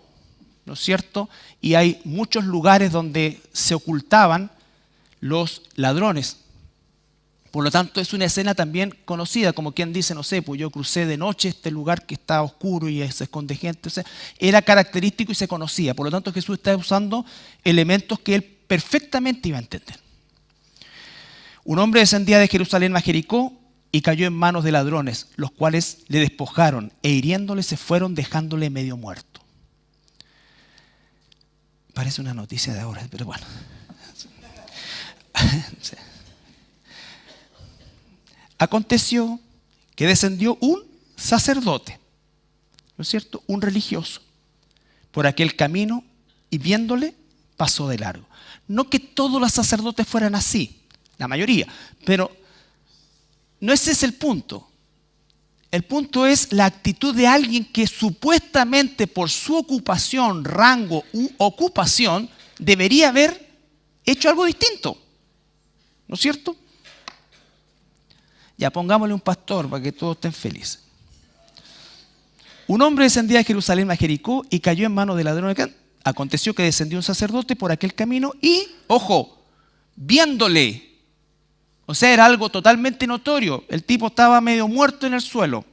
A: ¿no es cierto? Y hay muchos lugares donde se ocultaban los ladrones. Por lo tanto, es una escena también conocida, como quien dice, no sé, pues yo crucé de noche este lugar que está oscuro y se esconde gente. O sea, era característico y se conocía. Por lo tanto, Jesús está usando elementos que él perfectamente iba a entender. Un hombre descendía de Jerusalén a Jericó y cayó en manos de ladrones, los cuales le despojaron e hiriéndole se fueron dejándole medio muerto. Parece una noticia de ahora, pero bueno. Sí. Aconteció que descendió un sacerdote, ¿no es cierto? Un religioso, por aquel camino y viéndole pasó de largo. No que todos los sacerdotes fueran así, la mayoría, pero no ese es el punto. El punto es la actitud de alguien que supuestamente por su ocupación, rango u ocupación, debería haber hecho algo distinto, ¿no es cierto? Ya pongámosle un pastor para que todos estén felices. Un hombre descendía de Jerusalén a Jericó y cayó en manos de ladrones. Aconteció que descendió un sacerdote por aquel camino y, ojo, viéndole. O sea, era algo totalmente notorio. El tipo estaba medio muerto en el suelo.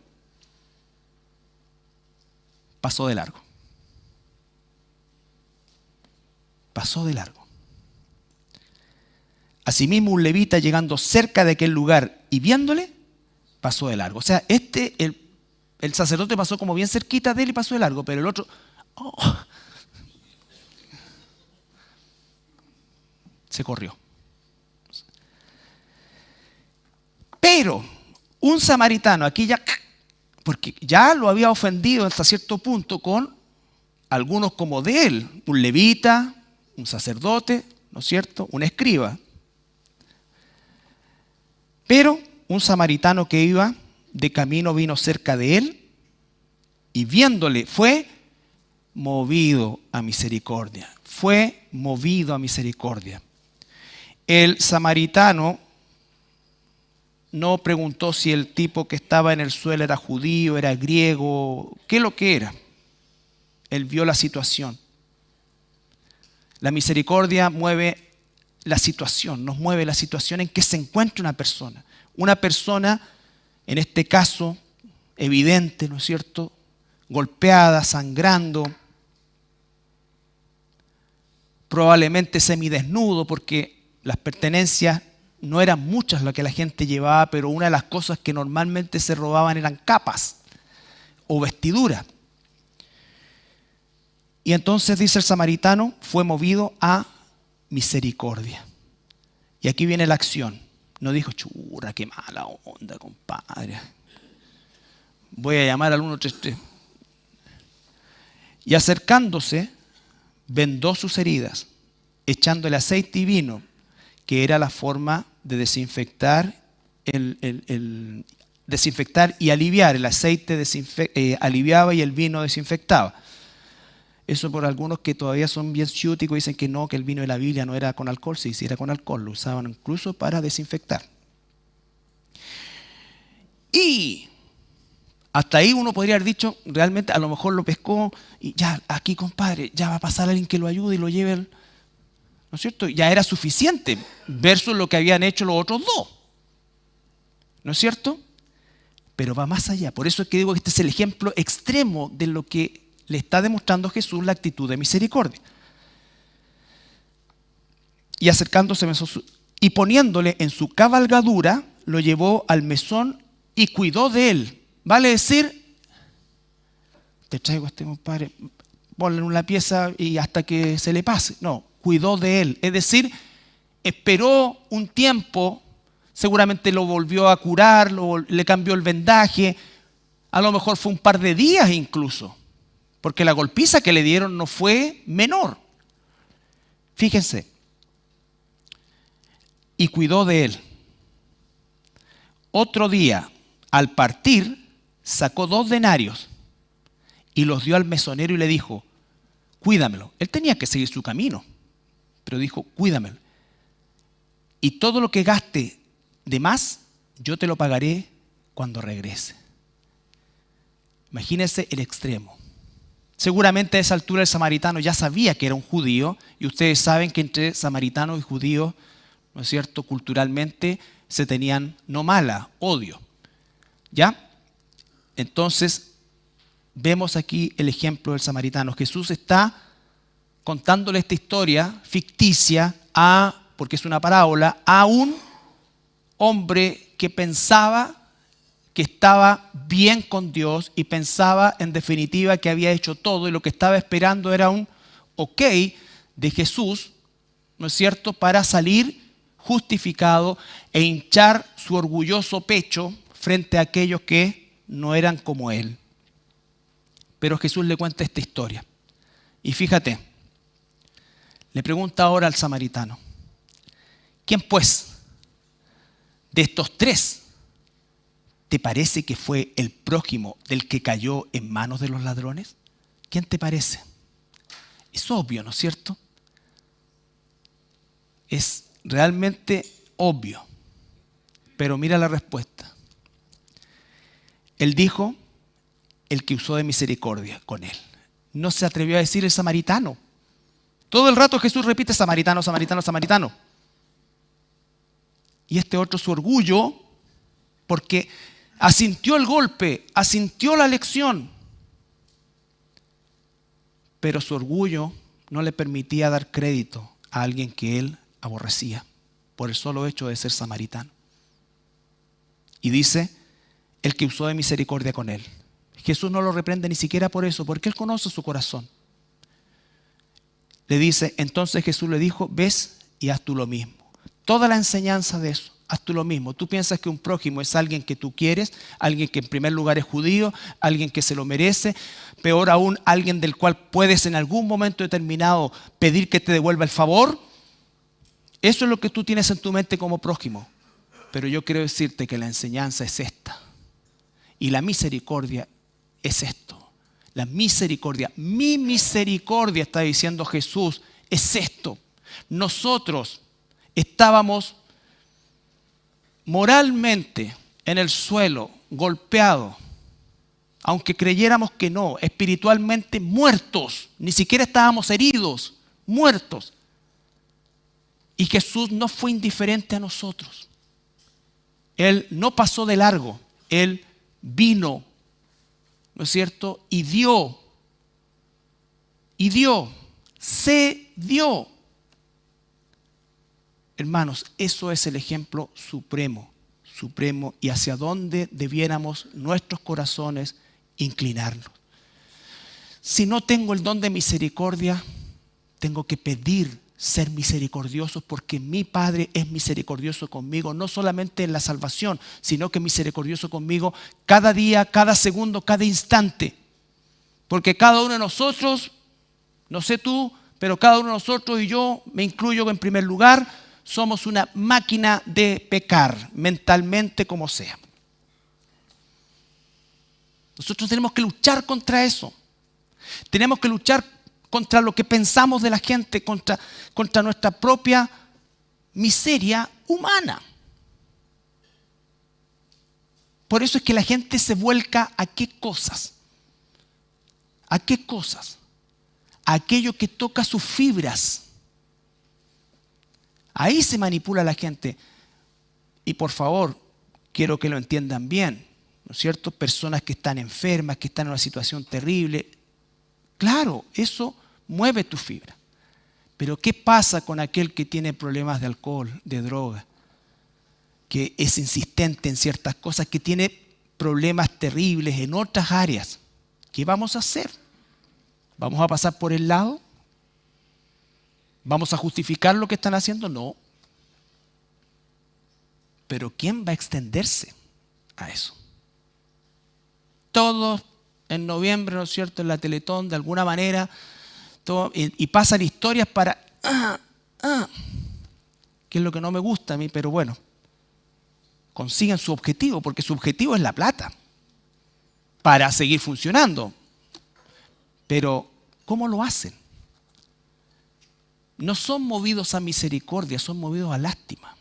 A: Pasó de largo. Pasó de largo. Asimismo, un levita llegando cerca de aquel lugar y viéndole, pasó de largo. O sea, el sacerdote pasó como bien cerquita de él y pasó de largo, pero el otro, se corrió. Pero un samaritano, aquí ya, porque ya lo había ofendido hasta cierto punto con algunos como de él, un levita, un sacerdote, ¿no es cierto?, un escriba. Pero un samaritano que iba de camino vino cerca de él y viéndole fue movido a misericordia. Fue movido a misericordia. El samaritano no preguntó si el tipo que estaba en el suelo era judío, era griego, qué es lo que era. Él vio la situación. La misericordia mueve la situación, nos mueve la situación en que se encuentra una persona. Una persona, en este caso, evidente, ¿no es cierto?, golpeada, sangrando, probablemente semidesnudo, porque las pertenencias no eran muchas las que la gente llevaba, pero una de las cosas que normalmente se robaban eran capas o vestiduras. Y entonces, dice el samaritano, fue movido a misericordia. Y aquí viene la acción. No dijo, churra, qué mala onda, compadre. Voy a llamar al 133. Y acercándose, vendó sus heridas, echándole aceite y vino, que era la forma de desinfectar, desinfectar y aliviar. El aceite aliviaba y el vino desinfectaba. Eso por algunos que todavía son bien ciúticos dicen que no, que el vino de la Biblia no era con alcohol. Sí, sí era con alcohol, lo usaban incluso para desinfectar. Y hasta ahí uno podría haber dicho, realmente a lo mejor lo pescó y ya, aquí compadre, ya va a pasar alguien que lo ayude y lo lleve, ¿no es cierto? Ya era suficiente versus lo que habían hecho los otros dos, ¿no es cierto? Pero va más allá. Por eso es que digo que este es el ejemplo extremo de lo que le está demostrando Jesús, la actitud de misericordia. Y acercándose y poniéndole en su cabalgadura, lo llevó al mesón y cuidó de él. Vale decir, te traigo a este compadre, ponle en una pieza y hasta que se le pase. No, cuidó de él. Es decir, esperó un tiempo, seguramente lo volvió a curar, le cambió el vendaje, a lo mejor fue un par de días incluso. Porque la golpiza que le dieron no fue menor. Fíjense. Y cuidó de él. Otro día, al partir, sacó 2 denarios y los dio al mesonero y le dijo, cuídamelo. Él tenía que seguir su camino, pero dijo, cuídamelo. Y todo lo que gaste de más, yo te lo pagaré cuando regrese. Imagínense el extremo. Seguramente a esa altura el samaritano ya sabía que era un judío, y ustedes saben que entre samaritanos y judíos, ¿no es cierto?, culturalmente se tenían no mala, odio. ¿Ya? Entonces, vemos aquí el ejemplo del samaritano. Jesús está contándole esta historia ficticia porque es una parábola, a un hombre que pensaba que estaba bien con Dios y pensaba en definitiva que había hecho todo, y lo que estaba esperando era un ok de Jesús, ¿no es cierto?, para salir justificado e hinchar su orgulloso pecho frente a aquellos que no eran como él. Pero Jesús le cuenta esta historia. Y fíjate, le pregunta ahora al samaritano: ¿quién pues de estos tres te parece que fue el prójimo del que cayó en manos de los ladrones? ¿Quién te parece? Es obvio, ¿no es cierto? Es realmente obvio. Pero mira la respuesta. Él dijo: el que usó de misericordia con él. No se atrevió a decir el samaritano. Todo el rato Jesús repite: samaritano, samaritano, samaritano. Y este otro, su orgullo, porque asintió el golpe, asintió la lección, pero su orgullo no le permitía dar crédito a alguien que él aborrecía por el solo hecho de ser samaritano. Y dice: el que usó de misericordia con él. Jesús no lo reprende ni siquiera por eso, porque él conoce su corazón. Le dice, entonces Jesús le dijo: ves y haz tú lo mismo. Toda la enseñanza de eso, haz tú lo mismo. Tú piensas que un prójimo es alguien que tú quieres, alguien que en primer lugar es judío, alguien que se lo merece, peor aún, alguien del cual puedes en algún momento determinado pedir que te devuelva el favor. Eso es lo que tú tienes en tu mente como prójimo. Pero yo quiero decirte que la enseñanza es esta. Y la misericordia es esto. La misericordia, mi misericordia, está diciendo Jesús, es esto. Nosotros estábamos moralmente en el suelo, golpeados, aunque creyéramos que no, espiritualmente muertos, ni siquiera estábamos heridos, muertos. Y Jesús no fue indiferente a nosotros. Él no pasó de largo, Él vino, ¿no es cierto? Y dio, se dio. Hermanos, eso es el ejemplo supremo, y hacia dónde debiéramos nuestros corazones inclinarnos. Si no tengo el don de misericordia, tengo que pedir ser misericordiosos, porque mi Padre es misericordioso conmigo, no solamente en la salvación, sino que es misericordioso conmigo cada día, cada segundo, cada instante. Porque cada uno de nosotros, no sé tú, pero cada uno de nosotros, y yo me incluyo en primer lugar, somos una máquina de pecar, mentalmente como sea. Nosotros tenemos que luchar contra eso. Tenemos que luchar contra lo que pensamos de la gente, contra nuestra propia miseria humana. Por eso es que la gente se vuelca ¿a qué cosas? ¿A qué cosas? A aquello que toca sus fibras. Ahí se manipula la gente. Y por favor, quiero que lo entiendan bien, ¿no es cierto? Personas que están enfermas, que están en una situación terrible. Claro, eso mueve tu fibra. Pero ¿qué pasa con aquel que tiene problemas de alcohol, de droga? Que es insistente en ciertas cosas, que tiene problemas terribles en otras áreas. ¿Qué vamos a hacer? ¿Vamos a pasar por el lado? ¿Vamos a justificar lo que están haciendo? No. Pero ¿quién va a extenderse a eso? Todos en noviembre, ¿no es cierto?, en la Teletón, de alguna manera, y pasan historias para... que es lo que no me gusta a mí, pero bueno, consiguen su objetivo, porque su objetivo es la plata, para seguir funcionando. Pero, ¿cómo lo hacen? No son movidos a misericordia, son movidos a lástima.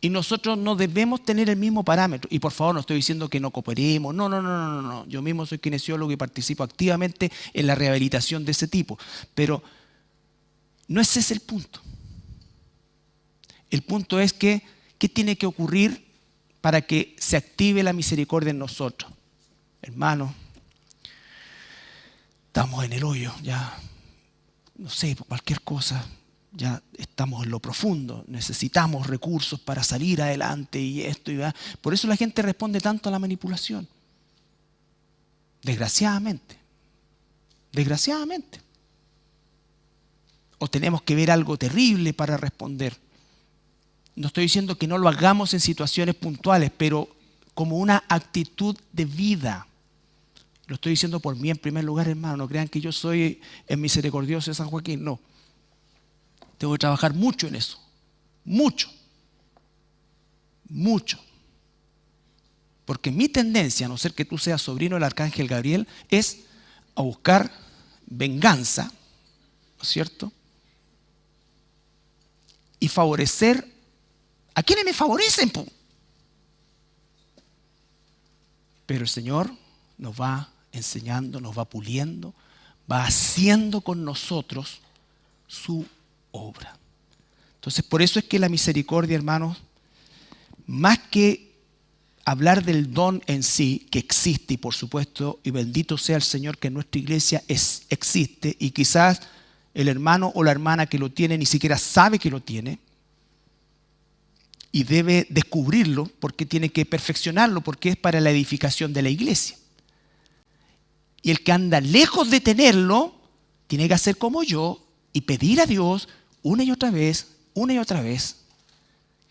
A: Y nosotros no debemos tener el mismo parámetro. Y por favor, no estoy diciendo que no cooperemos. No. Yo mismo soy kinesiólogo y participo activamente en la rehabilitación de ese tipo. Pero no ese es el punto. El punto es que, ¿qué tiene que ocurrir para que se active la misericordia en nosotros? Hermanos, estamos en el hoyo, ya, no sé, por cualquier cosa. Ya estamos en lo profundo, necesitamos recursos para salir adelante y esto y va. Por eso la gente responde tanto a la manipulación. Desgraciadamente. O tenemos que ver algo terrible para responder. No estoy diciendo que no lo hagamos en situaciones puntuales, pero como una actitud de vida. Lo estoy diciendo por mí en primer lugar, hermano. No crean que yo soy el misericordioso de San Joaquín, no. Tengo que trabajar mucho en eso. Mucho. Porque mi tendencia, a no ser que tú seas sobrino del arcángel Gabriel, es a buscar venganza, ¿no es cierto? Y favorecer a quienes me favorecen. Pero el Señor nos va enseñando, nos va puliendo, va haciendo con nosotros su obra. Entonces, por eso es que la misericordia, hermanos, más que hablar del don en sí, que existe y por supuesto, y bendito sea el Señor que en nuestra iglesia existe, y quizás el hermano o la hermana que lo tiene ni siquiera sabe que lo tiene, y debe descubrirlo porque tiene que perfeccionarlo, porque es para la edificación de la iglesia. Y el que anda lejos de tenerlo, tiene que hacer como yo y pedir a Dios una y otra vez,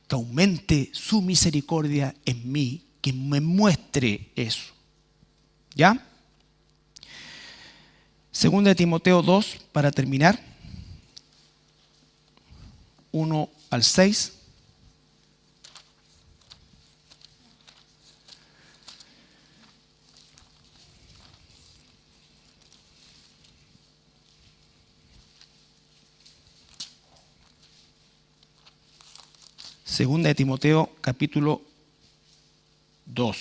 A: que aumente su misericordia en mí, que me muestre eso. ¿Ya? 2 de Timoteo 2, para terminar, 1 al 6. Segunda de Timoteo, capítulo 2,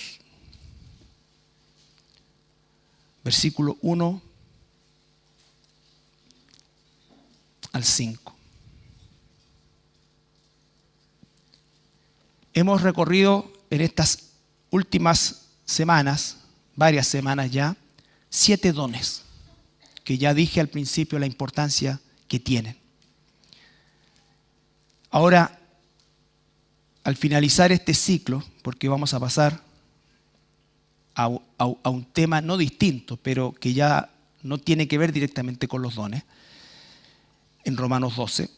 A: versículo 1 al 5. Hemos recorrido en estas últimas semanas, varias semanas ya, 7 dones, que ya dije al principio la importancia que tienen. Ahora, al finalizar este ciclo, porque vamos a pasar a un tema no distinto, pero que ya no tiene que ver directamente con los dones, en Romanos 12,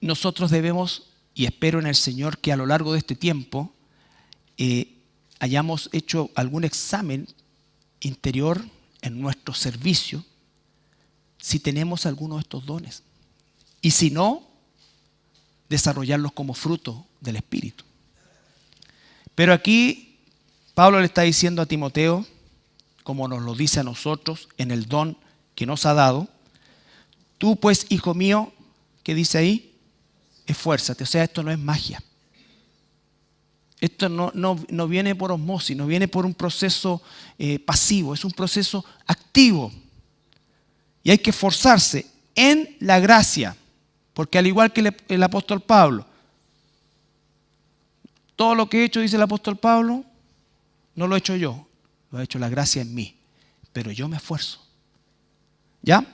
A: nosotros debemos, y espero en el Señor que a lo largo de este tiempo hayamos hecho algún examen interior en nuestro servicio, si tenemos alguno de estos dones. Y si no, desarrollarlos como fruto del Espíritu. Pero aquí Pablo le está diciendo a Timoteo, como nos lo dice a nosotros en el don que nos ha dado, tú pues, hijo mío, ¿qué dice ahí? Esfuérzate. O sea, esto no es magia. Esto no viene por osmosis, no viene por un proceso pasivo, es un proceso activo. Y hay que esforzarse en la gracia, porque al igual que el apóstol Pablo, todo lo que he hecho, dice el apóstol Pablo, no lo he hecho yo, lo ha hecho la gracia en mí, pero yo me esfuerzo. ¿Ya?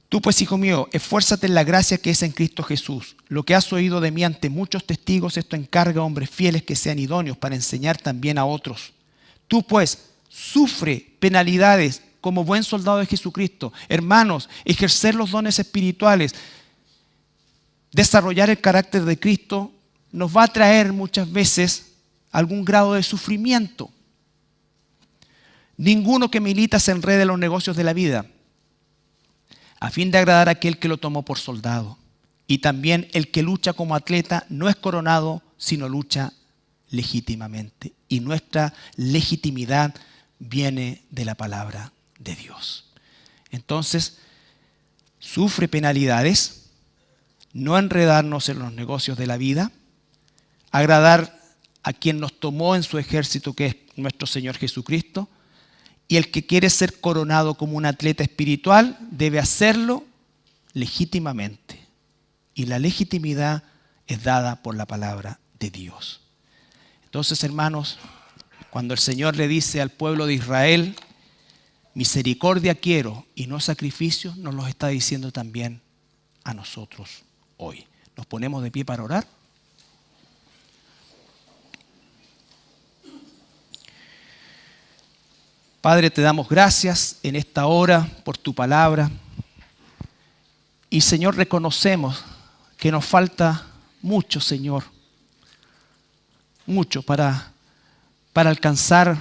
A: Tú pues, hijo mío, esfuérzate en la gracia que es en Cristo Jesús. Lo que has oído de mí ante muchos testigos, esto encarga a hombres fieles que sean idóneos para enseñar también a otros. Tú pues, sufre penalidades como buen soldado de Jesucristo. Hermanos, ejercer los dones espirituales, desarrollar el carácter de Cristo, nos va a traer muchas veces algún grado de sufrimiento. Ninguno que milita se enrede en los negocios de la vida, a fin de agradar a aquel que lo tomó por soldado. Y también el que lucha como atleta no es coronado, sino lucha legítimamente. Y nuestra legitimidad viene de la palabra de Dios. Entonces, sufre penalidades, no enredarnos en los negocios de la vida, agradar a quien nos tomó en su ejército, que es nuestro Señor Jesucristo. Y el que quiere ser coronado como un atleta espiritual debe hacerlo legítimamente. Y la legitimidad es dada por la palabra de Dios. Entonces, hermanos, cuando el Señor le dice al pueblo de Israel, misericordia quiero y no sacrificios, nos lo está diciendo también a nosotros hoy. Nos ponemos de pie para orar. Padre, te damos gracias en esta hora por tu palabra. Y Señor, reconocemos que nos falta mucho, Señor. Mucho para alcanzar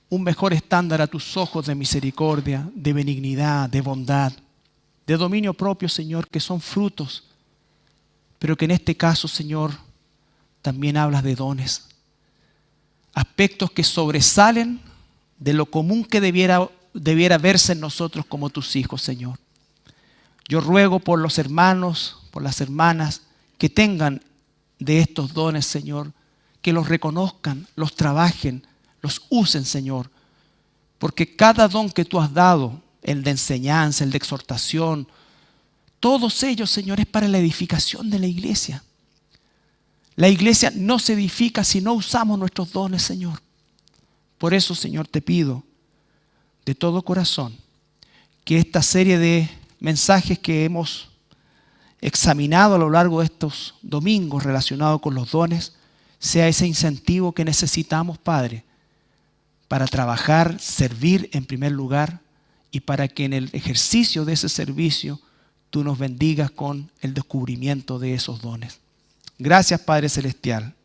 A: un mejor estándar a tus ojos de misericordia, de benignidad, de bondad, de dominio propio, Señor, que son frutos. Pero que en este caso, Señor, también hablas de dones. Aspectos que sobresalen de lo común que debiera verse en nosotros como tus hijos, Señor. Yo ruego por los hermanos, por las hermanas que tengan de estos dones, Señor, que los reconozcan, los trabajen, los usen, Señor. Porque cada don que tú has dado, el de enseñanza, el de exhortación, todos ellos, Señor, es para la edificación de la iglesia. La iglesia no se edifica si no usamos nuestros dones, Señor. Por eso, Señor, te pido de todo corazón que esta serie de mensajes que hemos examinado a lo largo de estos domingos relacionados con los dones sea ese incentivo que necesitamos, Padre, para trabajar, servir en primer lugar y para que en el ejercicio de ese servicio tú nos bendigas con el descubrimiento de esos dones. Gracias, Padre Celestial,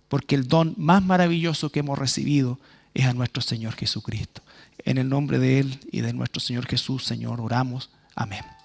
A: porque el don más maravilloso que hemos recibido es a nuestro Señor Jesucristo. En el nombre de Él y de nuestro Señor Jesús, Señor, oramos. Amén.